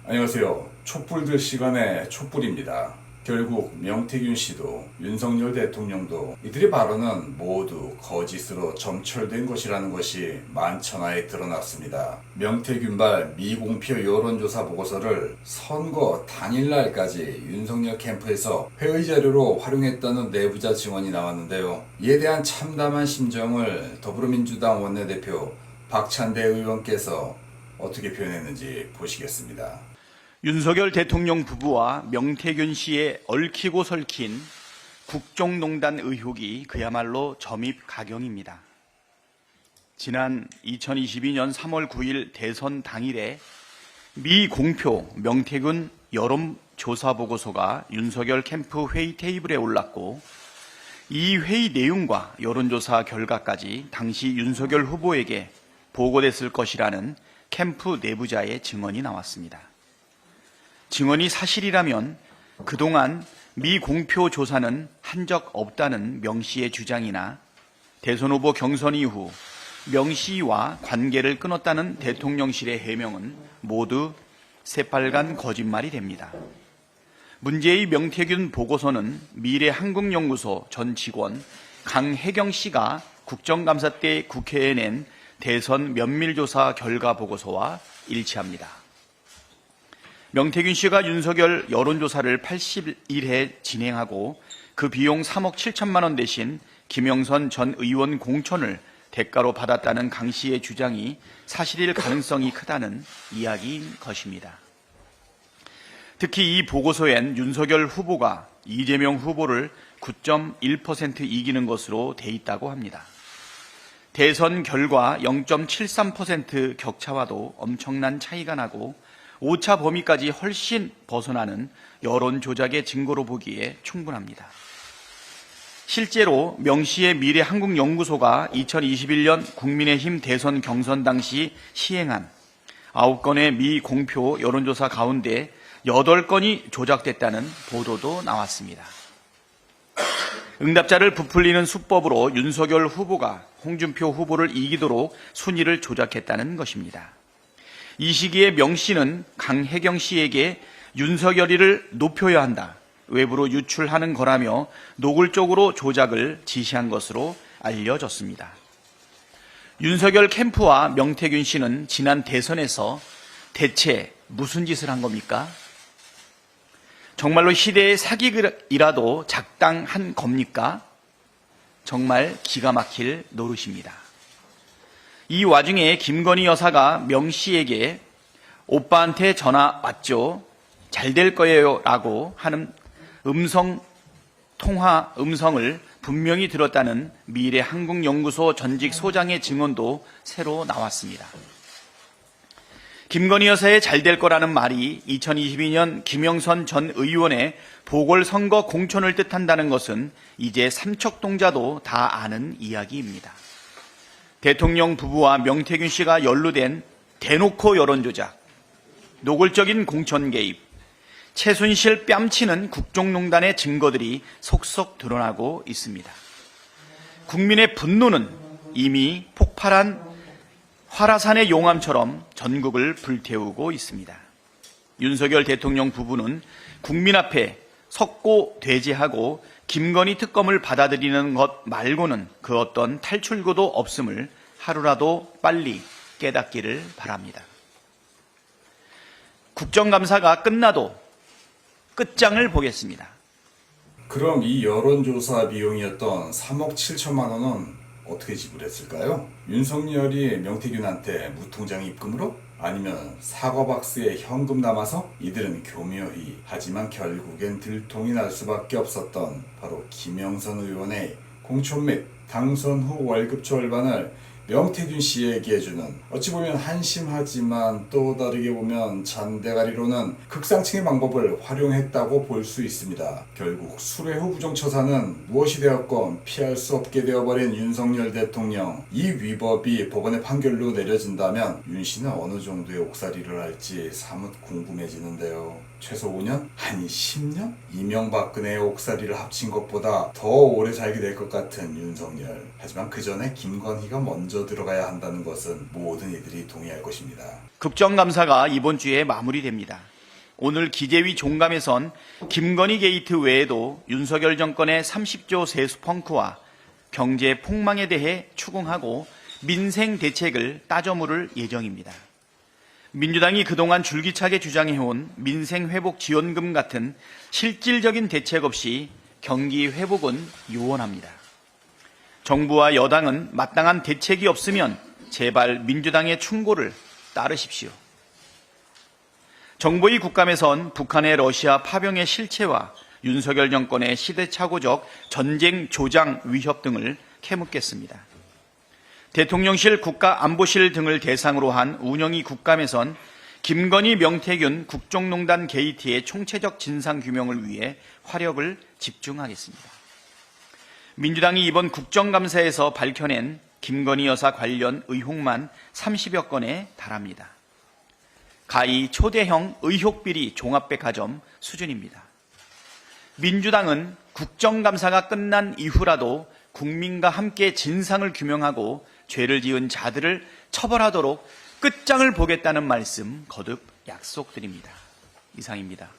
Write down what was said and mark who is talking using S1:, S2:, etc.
S1: 안녕하세요. 촛불들 시간의 촛불입니다. 결국 명태균 씨도 윤석열 대통령도 이들의 발언은 모두 거짓으로 점철된 것이라는 것이 만천하에 드러났습니다. 명태균발 미공표 여론조사 보고서를 선거 당일날까지 윤석열 캠프에서 회의 자료로 활용했다는 내부자 증언이 나왔는데요. 이에 대한 참담한 심정을 더불어민주당 원내대표 박찬대 의원께서 어떻게 표현했는지 보시겠습니다.
S2: 윤석열 대통령 부부와 명태균 씨의 얽히고 설킨 국정농단 의혹이 그야말로 점입가경입니다. 지난 2022년 3월 9일 대선 당일에 미공표 명태균 여론조사 보고서가 윤석열 캠프 회의 테이블에 올랐고 이 회의 내용과 여론조사 결과까지 당시 윤석열 후보에게 보고됐을 것이라는 캠프 내부자의 증언이 나왔습니다. 증언이 사실이라면 그동안 미공표 조사는 한 적 없다는 명 씨의 주장이나 대선 후보 경선 이후 명 씨와 관계를 끊었다는 대통령실의 해명은 모두 새빨간 거짓말이 됩니다. 문제의 명태균 보고서는 미래한국연구소 전 직원 강혜경 씨가 국정감사 때 국회에 낸 대선 면밀조사 결과 보고서와 일치합니다. 명태균 씨가 윤석열 여론조사를 81회 진행하고 그 비용 3억 7천만 원 대신 김영선 전 의원 공천을 대가로 받았다는 강 씨의 주장이 사실일 가능성이 크다는 이야기인 것입니다. 특히 이 보고서엔 윤석열 후보가 이재명 후보를 9.1% 이기는 것으로 돼 있다고 합니다. 대선 결과 0.73% 격차와도 엄청난 차이가 나고 오차 범위까지 훨씬 벗어나는 여론 조작의 증거로 보기에 충분합니다. 실제로 명 씨의 미래한국연구소가 2021년 국민의힘 대선 경선 당시 시행한 9건의 미공표 여론조사 가운데 8건이 조작됐다는 보도도 나왔습니다. 응답자를 부풀리는 수법으로 윤석열 후보가 홍준표 후보를 이기도록 순위를 조작했다는 것입니다. 이 시기에 명 씨는 강혜경 씨에게 윤석열이를 높여야 한다, 외부로 유출하는 거라며 노골적으로 조작을 지시한 것으로 알려졌습니다. 윤석열 캠프와 명태균 씨는 지난 대선에서 대체 무슨 짓을 한 겁니까? 정말로 시대의 사기이라도 작당한 겁니까? 정말 기가 막힐 노릇입니다. 이 와중에 김건희 여사가 명 씨에게 오빠한테 전화 왔죠? 잘 될 거예요 라고 하는 음성을 분명히 들었다는 미래한국연구소 전직 소장의 증언도 새로 나왔습니다. 김건희 여사의 잘 될 거라는 말이 2022년 김영선 전 의원의 보궐선거 공천을 뜻한다는 것은 이제 삼척동자도 다 아는 이야기입니다. 대통령 부부와 명태균 씨가 연루된 대놓고 여론조작, 노골적인 공천 개입, 최순실 뺨치는 국정농단의 증거들이 속속 드러나고 있습니다. 국민의 분노는 이미 폭발한 화라산의 용암처럼 전국을 불태우고 있습니다. 윤석열 대통령 부부는 국민 앞에 석고 대제하고 김건희 특검을 받아들이는 것 말고는 그 어떤 탈출구도 없음을 하루라도 빨리 깨닫기를 바랍니다. 국정감사가 끝나도 끝장을 보겠습니다.
S1: 그럼 이 여론조사 비용이었던 3억 7천만 원은 어떻게 지불했을까요? 윤석열이 명태균한테 무통장 입금으로? 아니면 사과박스에 현금 담아서? 이들은 교묘히 하지만 결국엔 들통이 날 수밖에 없었던 바로 김영선 의원의 공천 및 당선 후 월급 절반을 명태균 씨에게 해주는, 어찌 보면 한심하지만 또 다르게 보면 잔대가리로는 극상층의 방법을 활용했다고 볼 수 있습니다. 결국 수뢰 후 부정처사는 무엇이 되었건 피할 수 없게 되어버린 윤석열 대통령. 이 위법이 법원의 판결로 내려진다면 윤 씨는 어느 정도의 옥살이를 할지 사뭇 궁금해지는데요. 최소 5년? 아니 10년? 이명박근혜의 옥살이를 합친 것보다 더 오래 살게 될 것 같은 윤석열. 하지만 그 전에 김건희가 먼저 들어가야 한다는 것은 모든 이들이 동의할 것입니다.
S2: 국정감사가 이번 주에 마무리됩니다. 오늘 기재위 종감에선 김건희 게이트 외에도 윤석열 정권의 30조 세수 펑크와 경제 폭망에 대해 추궁하고 민생 대책을 따져 물을 예정입니다. 민주당이 그동안 줄기차게 주장해온 민생회복 지원금 같은 실질적인 대책 없이 경기 회복은 요원합니다. 정부와 여당은 마땅한 대책이 없으면 제발 민주당의 충고를 따르십시오. 정부의 국감에선 북한의 러시아 파병의 실체와 윤석열 정권의 시대착오적 전쟁 조장 위협 등을 캐묻겠습니다. 대통령실 국가안보실 등을 대상으로 한 운영위 국감에선 김건희 명태균 국정농단 게이트의 총체적 진상규명을 위해 화력을 집중하겠습니다. 민주당이 이번 국정감사에서 밝혀낸 김건희 여사 관련 의혹만 30여 건에 달합니다. 가히 초대형 의혹비리 종합백화점 수준입니다. 민주당은 국정감사가 끝난 이후라도 국민과 함께 진상을 규명하고 죄를 지은 자들을 처벌하도록 끝장을 보겠다는 말씀 거듭 약속드립니다. 이상입니다.